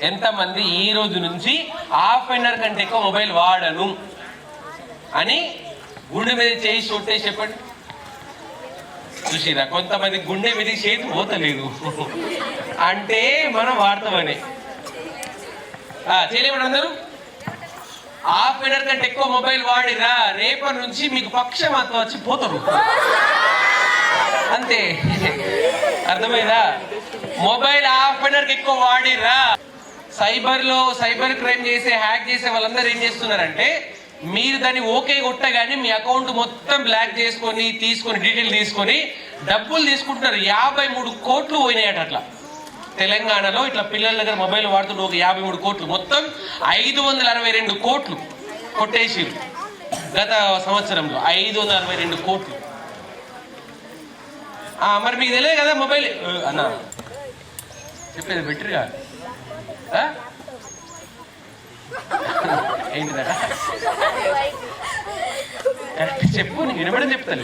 ఎంతమంది ఈ రోజు నుంచి ½ కంటే ఎక్కువ మొబైల్ వాడను అని గుండె మీద చేయి చోటే చెప్పండి. చూసిరా, కొంతమంది గుండె మీద చేతి పోతలేదు అంటే మనం వాడతామని. చేయలేమని అందరూ ½ కంటే ఎక్కువ మొబైల్ వాడిరా, రేపటి నుంచి మీకు పక్షమాత్మ వచ్చి పోతారు అంతే. అర్థమైందా? మొబైల్ ½ ఎక్కువ వాడిరా. సైబర్ క్రైమ్ చేసే, హ్యాక్ చేసే వాళ్ళందరూ ఏం చేస్తున్నారంటే, మీరు దాన్ని ఓకే కొట్టగానే మీ అకౌంట్ మొత్తం బ్లాక్ చేసుకొని డీటెయిల్ తీసుకొని డబ్బులు తీసుకుంటున్నారు. 53 కోట్లు పోయినాయట అట్లా. తెలంగాణలో ఇట్లా పిల్లల దగ్గర మొబైల్ వాడుతుంటే ఒక 53 కోట్లు, మొత్తం 562 కోట్లు కొట్టేసి గత సంవత్సరంలో 562 కోట్లు. మరి మీకు తెలియదు కదా మొబైల్ అన్నా, చెప్పేది బెటర్గా ఏంటిదట కరెక్ట్ చెప్పు, నీకు వినబడి చెప్తాను.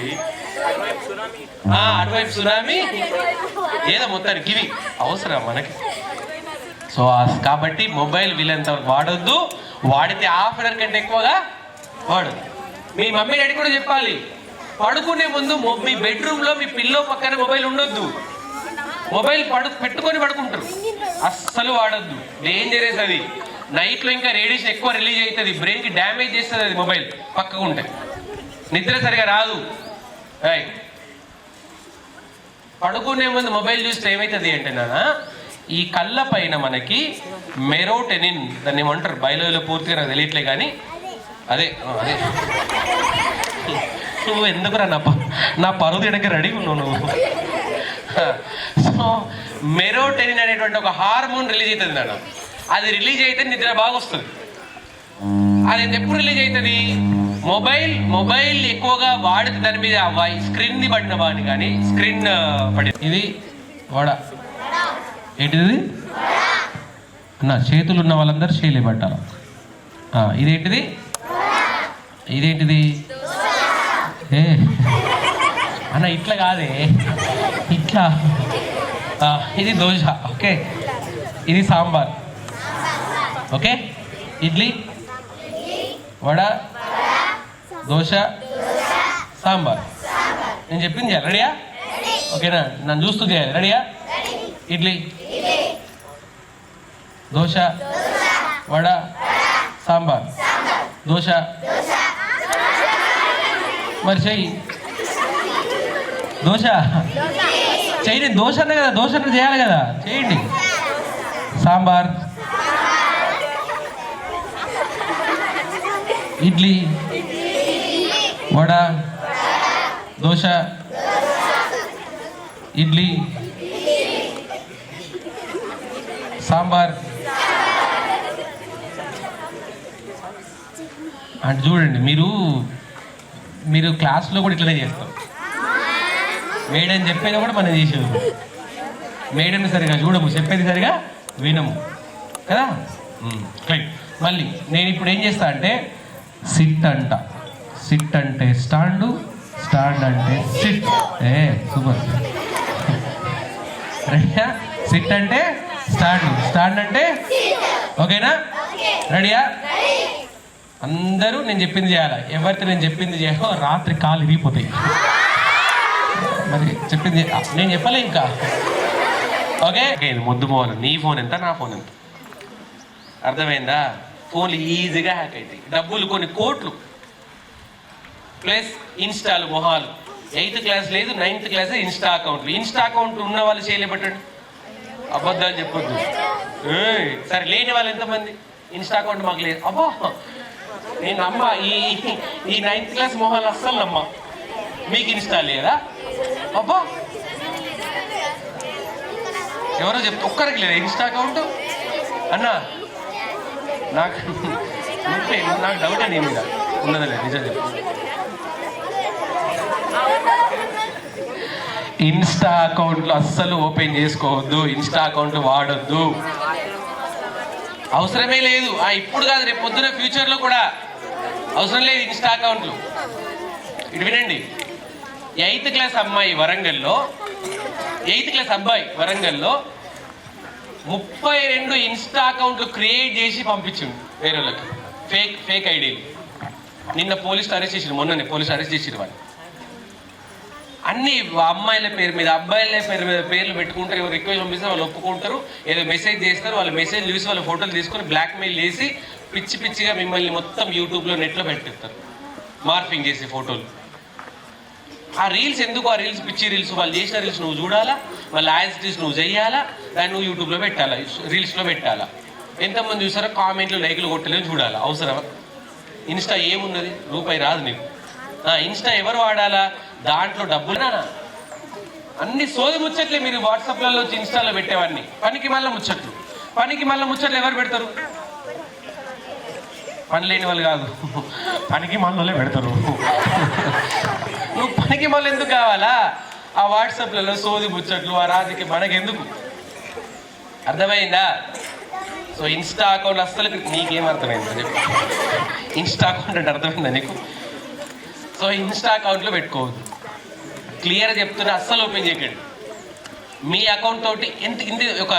అటువైపు సునామీ ఏదో మొత్తానికి ఇవి అవసరం మనకి. సో కాబట్టి మొబైల్ వీళ్ళంత వాడొద్దు, వాడితే ½ కంటే ఎక్కువగా వాడదు. మీ మమ్మీ డాడీ కూడా చెప్పాలి, పడుకునే ముందు మీ బెడ్రూమ్లో మీ పిల్లో పక్కన మొబైల్ ఉండొద్దు. మొబైల్ పెట్టుకొని పడుకుంటారు, అస్సలు వాడొద్దు, డేంజరస్ అది. నైట్లో ఇంకా రేడియేషన్ ఎక్కువ రిలీజ్ అవుతుంది, బ్రెయిన్కి డ్యామేజ్ చేస్తుంది అది. మొబైల్ పక్కకు ఉంటే నిద్ర సరిగా రాదు. పడుకునే ముందు మొబైల్ చూస్తే ఏమవుతుంది అంటే నాన్న, ఈ కళ్ళ పైన మనకి మెరోటెనిన్, దాన్ని ఏమంటారు బయలులో పూర్తిగా నాకు తెలియట్లే కానీ అదే నువ్వు ఎందుకురా నా పరువు తినక రెడీగా ఉన్నావు నువ్వు. సో మెరోటెనిన్ అనేటువంటి ఒక హార్మోన్ రిలీజ్ అవుతుంది నాన్న. అది రిలీజ్ అయితే నిద్ర బాగా వస్తుంది. అది ఎప్పుడు రిలీజ్ అవుతుంది? మొబైల్ ఎక్కువగా వాడితే దాని మీద స్క్రీన్ పడిన వాడిని కానీ స్క్రీన్ పడి ఇది వడ ఏంటిది అన్న, చేతులు ఉన్న వాళ్ళందరూ చేయలే పట్టాల. ఇదేంటిది అన్న, ఇట్లా కాదే, ఇట్లా. ఇది దోశ, ఓకే. ఇది సాంబార్, ఓకే. ఇడ్లీ, వడ, దోశ, సాంబార్. నేను చెప్పింది చేయాలి, రెడీయా? ఓకేనా? నన్ను చూస్తూ చేయాలి, రెడీయా? ఇడ్లీ, దోశ, వడ, సాంబార్, దోశ. మరి చెయ్యి దోశ, చెయ్యి. నేను దోశ అన్నా కదా, దోశ చేయాలి కదా, చేయండి. సాంబార్, ఇడ్లీ, వడ, దోశ, ఇడ్లీ, సాంబార్. అంటే చూడండి, మీరు క్లాస్లో కూడా ఇట్లనే చేస్తాం. మేడం చెప్పేది కూడా మనం చేసేది. మేడం సరిగా చూడము, చెప్పేది సరిగా వినము కదా. మళ్ళీ నేను ఇప్పుడు ఏం చేస్తా అంటే, సిట్ అంట. సిట్ అంటే స్టాండ్, స్టాండ్ అంటే సిట్. సూపర్. రెడీయా? సిట్ అంటే స్టాండ్, స్టాండ్ అంటే ఓకేనా? రెడీయా? అందరూ నేను చెప్పింది చేయాలి. ఎవరితో నేను చెప్పింది చేయాలో రాత్రి కాలు ఇరిగిపోతాయి. మరి చెప్పింది నేను చెప్పలే ఇంకా. ఓకే, ముద్దు మోహన్, నీ ఫోన్ ఎంత, నా ఫోన్ ఎంత, అర్థమైందా? ఫోన్లు ఈజీగా హ్యాక్ అవుతాయి. డబ్బులు కొన్ని కోట్లు ప్లస్ ఇన్స్టాలు మొహాలు. 8th క్లాస్ లేదు, 9th క్లాస్ ఇన్స్టా అకౌంట్లు. ఇన్స్టా అకౌంట్ ఉన్న వాళ్ళు చేయలేబట్టండి, అబద్ధాలు చెప్పొద్దు. సరే, లేని వాళ్ళు ఎంతమంది? ఇన్స్టా అకౌంట్ మాకు లేదు. అబ్బా, నేను నమ్మ ఈ 9th క్లాస్ మొహాలు అస్సలు నమ్మ. మీకు ఇన్స్టా లేదా? అబ్బా, ఎవరో చెప్తే ఒక్కరికి లేదా ఇన్స్టా అకౌంట్ అన్నా? నాకు డౌట్ అండి మీద ఉన్నదా లేదు, నిజం చెప్పు. ఇన్స్టా అకౌంట్లు అస్సలు ఓపెన్ చేసుకోవద్దు, ఇన్స్టా అకౌంట్ వాడొద్దు, అవసరమే లేదు. ఇప్పుడు కాదు, రేపు పొద్దున ఫ్యూచర్లో కూడా అవసరం లేదు ఇన్స్టా అకౌంట్లు. ఇటు వినండి, 8th క్లాస్ అమ్మాయి వరంగల్లో, 8th క్లాస్ అబ్బాయి వరంగల్లో 32 ఇన్స్టా అకౌంట్లు క్రియేట్ చేసి పంపించిండు వేరే వాళ్ళకి, ఫేక్ ఐడీలు. నిన్న పోలీసులు అరెస్ట్ చేసిరు, మొన్ననే పోలీసులు అరెస్ట్ చేసిరు వాళ్ళు. అన్ని అమ్మాయిల పేరు మీద అబ్బాయిల పేరు మీద పేర్లు పెట్టుకుంటారు. ఎవరు రిక్వెస్ట్ పంపిస్తే వాళ్ళు ఒప్పుకుంటారు, ఏదో మెసేజ్ చేస్తారు, వాళ్ళ మెసేజ్ చూసి వాళ్ళ ఫోటోలు తీసుకొని బ్లాక్మెయిల్ చేసి పిచ్చిగా మిమ్మల్ని మొత్తం యూట్యూబ్లో నెట్లో పెట్టిస్తారు, మార్ఫింగ్ చేసి ఫోటోలు. ఆ రీల్స్ ఎందుకు? ఆ రీల్స్ పిచ్చి రీల్స్, వాళ్ళు చేసిన రీల్స్ నువ్వు చూడాలా, వాళ్ళ యాజిటీస్ నువ్వు చెయ్యాలా, దాన్ని నువ్వు యూట్యూబ్లో పెట్టాలా, రీల్స్లో పెట్టాలా. ఎంతమంది చూసారో కామెంట్లు లైక్లు కొట్టలేని చూడాలా, అవసరమా? ఇన్స్టా ఏమున్నది? రూపాయి రాదు నీకు. ఇన్స్టా ఎవరు వాడాలా? దాంట్లో డబ్బులు అన్ని సోది ముచ్చట్లే. మీరు వాట్సాప్లలో వచ్చి ఇన్స్టాలో పెట్టేవాడిని పనికి మళ్ళీ ముచ్చట్లు ఎవరు పెడతారు? పని లేని వాళ్ళు కాదు, పనికి మళ్ళీ పెడతారు. నువ్వు పనికి మళ్ళీ ఎందుకు కావాలా? ఆ వాట్సాప్లలో సోది ముచ్చట్లు, ఆ రాజకీయ మనకెందుకు? అర్థమైందా? సో ఇన్స్టా అకౌంట్ అస్సలు నీకేం అర్థమైందా చెప్పి? ఇన్స్టా అకౌంట్ అంటే అర్థమైందా నీకు? సో ఇన్స్టా అకౌంట్లో పెట్టుకోవద్దు. క్లియర్గా చెప్తున్నా, అస్సలు ఓపెన్ చేయకండి. మీ అకౌంట్ తోటి ఇంత ఒక